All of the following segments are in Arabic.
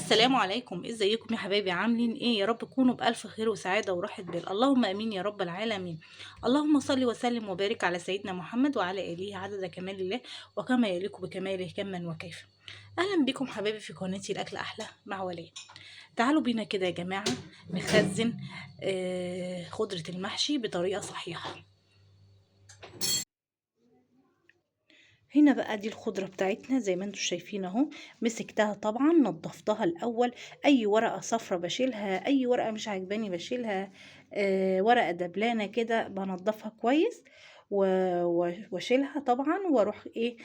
السلام عليكم، ازيكم يا حبايبي؟ عاملين ايه؟ يا رب تكونوا بألف خير وسعادة وراحة بال. اللهم امين يا رب العالمين. اللهم صل وسلم وبارك على سيدنا محمد وعلى اله عدد كمال الله وكما يليق بكماله كما وكيف. اهلا بكم حبايبي في قناتي الاكل احلى مع ولاء. تعالوا بينا كده يا جماعة نخزن خضرة المحشي بطريقة صحيحة. هنا بقى دي الخضرة بتاعتنا زي ما انتم شايفين اهو. مسكتها طبعا، نضفتها الاول. اي ورقة صفرة بشيلها، اي ورقة مش عاجباني بشيلها. ورقة دبلانة كده بنضفها كويس واشيلها طبعا، واروح ايه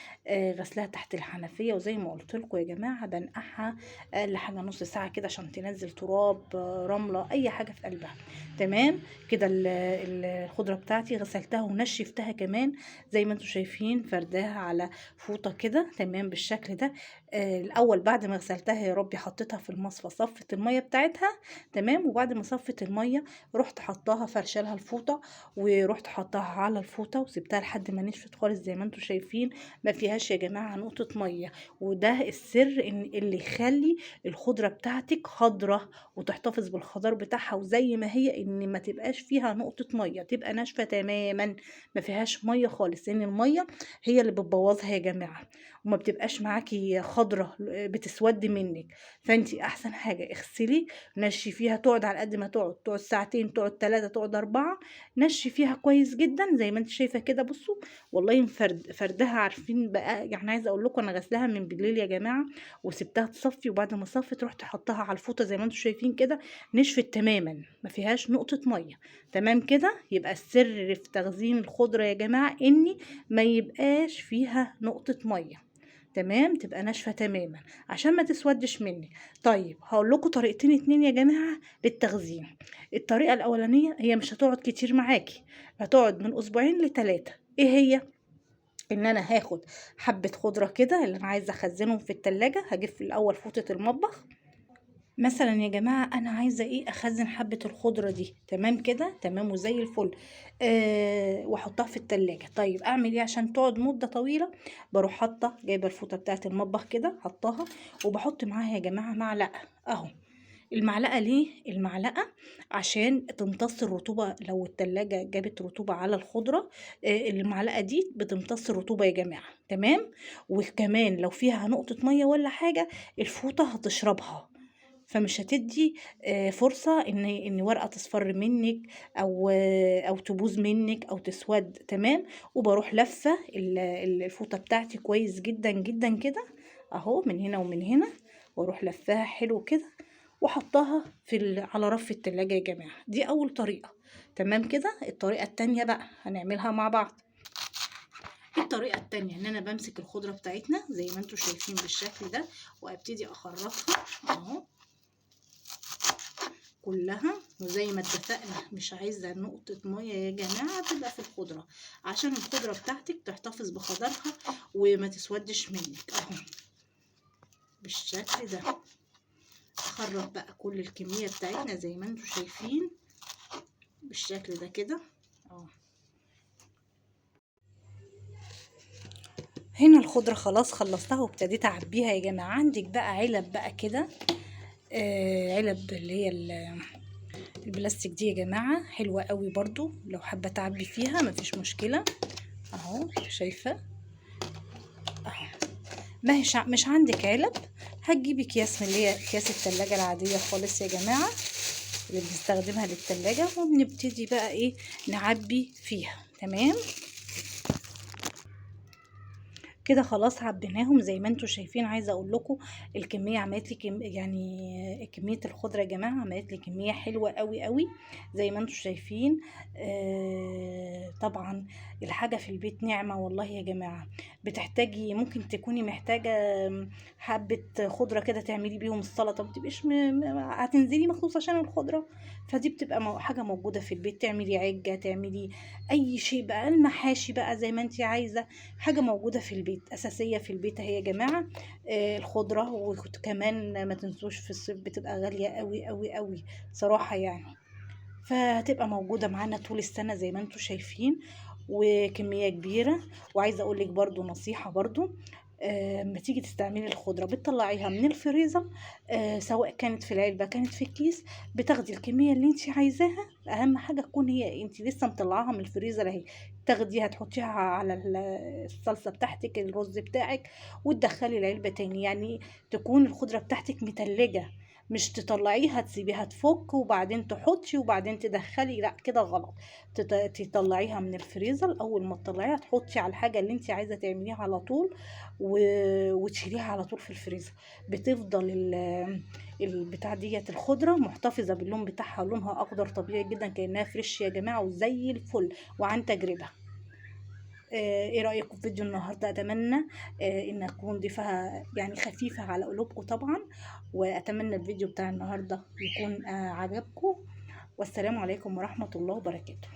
غسلها تحت الحنفية. وزي ما قلت لكم يا جماعة بنقعها اقل حاجة نص ساعة كده عشان تنزل تراب، رملة، اي حاجة في قلبها. تمام كده. الخضرة بتاعتي غسلتها ونشفتها كمان زي ما انتم شايفين، فرداها على فوطة كده تمام بالشكل ده. الاول بعد ما غسلتها يا ربي حطيتها في المصفى، صفت المية بتاعتها تمام. وبعد ما صفت المية رحت حطاها، فرشة لها الفوطة ورحت حطاها على الفوطة وسبتها لحد ما نشفت خالص زي ما انتم شايفين. ما فيهاش يا جماعة نقطة مية. وده السر ان اللي يخلي الخضرة بتاعتك خضرة وتحتفظ بالخضار بتاعها وزي ما هي، ان ما تبقاش فيها نقطة مية، تبقى ناشفة تماما ما فيهاش ميه خالص. لان الميه هي اللي بتبوظها يا جماعه، وما بتبقاش معاكي خضره، بتسود منك. فانتي احسن حاجه اغسلي، نشي فيها، تقعد على قد ما تقعد ساعتين، تقعد 3، تقعد 4. نشي فيها كويس جدا زي ما انت شايفه كده. بصوا والله فردها عارفين بقى. يعني عايزه اقول لكم انا غسلها من بالليل يا جماعه وسبتها تصفي، وبعد ما صفت رحت حطها على الفوطه زي ما انتم شايفين كده. نشفت تماما ما فيهاش نقطه ميه. تمام كده. يبقى السر في تخزين الخضرة يا جماعة اني ما يبقاش فيها نقطة مية. تمام، تبقى ناشفة تماما عشان ما تسودش مني. طيب هقول لكم طريقتين اتنين يا جماعة للتخزين. الطريقة الأولانية هي مش هتقعد كتير معاكي، هتقعد من أسبوعين ل3. ايه هي؟ ان انا هاخد حبة خضرة كده اللي انا عايزة اخزنهم في التلاجة. هجيب في الاول فوطة المطبخ مثلا يا جماعة، أنا عايزة إيه أخزن حبة الخضرة دي تمام كده تمام وزي الفل. وأحطها في التلاجة. طيب أعمل إيه عشان تقعد مدة طويلة؟ بروح حاطة جايبة الفوطة بتاعة المطبخ كده حطاها، وبحط معاها يا جماعة معلقة أهو. المعلقة ليه؟ المعلقة عشان تمتص الرطوبة. لو التلاجة جابت رطوبة على الخضرة، المعلقة دي بتمتص الرطوبة يا جماعة. تمام. وكمان لو فيها نقطة مية ولا حاجة الفوطة هتشربها، فمش هتدي فرصة ان ورقة تصفر منك او تبوظ منك او تسود. تمام. وبروح لفة الفوطة بتاعتي كويس جدا جدا كده اهو، من هنا ومن هنا، واروح لفاها حلو كده واحطها على رف التلاجة يا جماعة. دي اول طريقة. تمام كده. الطريقة التانية بقى هنعملها مع بعض. الطريقة التانية ان انا بمسك الخضرة بتاعتنا زي ما انتم شايفين بالشكل ده، وابتدي اخرطها اهو كلها. وزي ما اتفقنا مش عايزة نقطة مية يا جماعة تبقى في الخضرة عشان الخضرة بتاعتك تحتفظ بخضرها وما تسودش منك اهو بالشكل ده. اخرج بقى كل الكمية بتاعتنا زي ما انتم شايفين بالشكل ده كده اهو. هنا الخضرة خلاص خلصتها وابتديت اعبيها يا جماعة. عندك بقى علب بقى كده، علب اللي هي البلاستيك دي يا جماعة حلوة قوي برضو لو حابة تعبي فيها مفيش مشكلة اهو. شايفة اهو. ما هيش مش عندك علب، هتجيبي اكياس من اللي هي اكياس التلاجة العادية خالص يا جماعة اللي بنستخدمها للتلاجة، وبنبتدي بقى ايه نعبي فيها. تمام كده خلاص عبيناهم زي ما انتم شايفين. عايزه اقول لكم الكميه عملت لي يعني كميه الخضره يا جماعه عملت لي كميه حلوه قوي قوي زي ما انتم شايفين. طبعا الحاجه في البيت نعمه والله يا جماعه. بتحتاجي، ممكن تكوني محتاجه حبه خضره كده تعملي بيهم السلطه، ما تبقيش هتنزلي مخصوص عشان الخضره، فدي بتبقى حاجه موجوده في البيت. تعملي عجه، تعملي اي شيء بقى، المحاشي بقى زي ما انت عايزه، حاجة موجودة في البيت أساسية في البيت اهي يا جماعة. الخضرة. وكمان ما تنسوش في الصيف بتبقى غالية قوي قوي قوي صراحة يعني، فهتبقى موجودة معانا طول السنة زي ما انتم شايفين وكمية كبيرة. وعايزة اقولك برضو نصيحة برضو، أمّا تيجي تستعملي الخضرة بتطلّعيها من الفريزر، سواء كانت في العلبة كانت في الكيس، بتاخدي الكمية اللي أنتِ عايزاها، أهم حاجة تكون هي أنتِ لسه مطلّعاها من الفريزر أهي، تاخديها تحطيها على الصلصة بتاعتِك، الرز بتاعِك، وتدخّلي العلبة تاني، يعني تكون الخضرة بتاعتِك متلّجة، مش تطلّعيها تسيبيها تفُك وبعدين تحطّي وبعدين تدخّلي، لأ كده غلط. تطلّعيها من الفريزر، أول ما تطلّعيها تحطّي على الحاجة اللي أنتِ عايزة تعمليها على طول و وتشيليها على طول في الفريزر، بتفضل البتاع ديّة الخضرة محتفظة باللون بتاعها، لونها أخضر طبيعي جدًا كأنها فريش يا جماعة وزي الفل وعن تجربة. إيه رأيكم في فيديو النهارده؟ أتمنى إن أكون ضيفة يعني خفيفة على قلوبكم طبعًا، وأتمنى الفيديو بتاع النهارده يكون عجبكم، والسلام عليكم ورحمة الله وبركاته.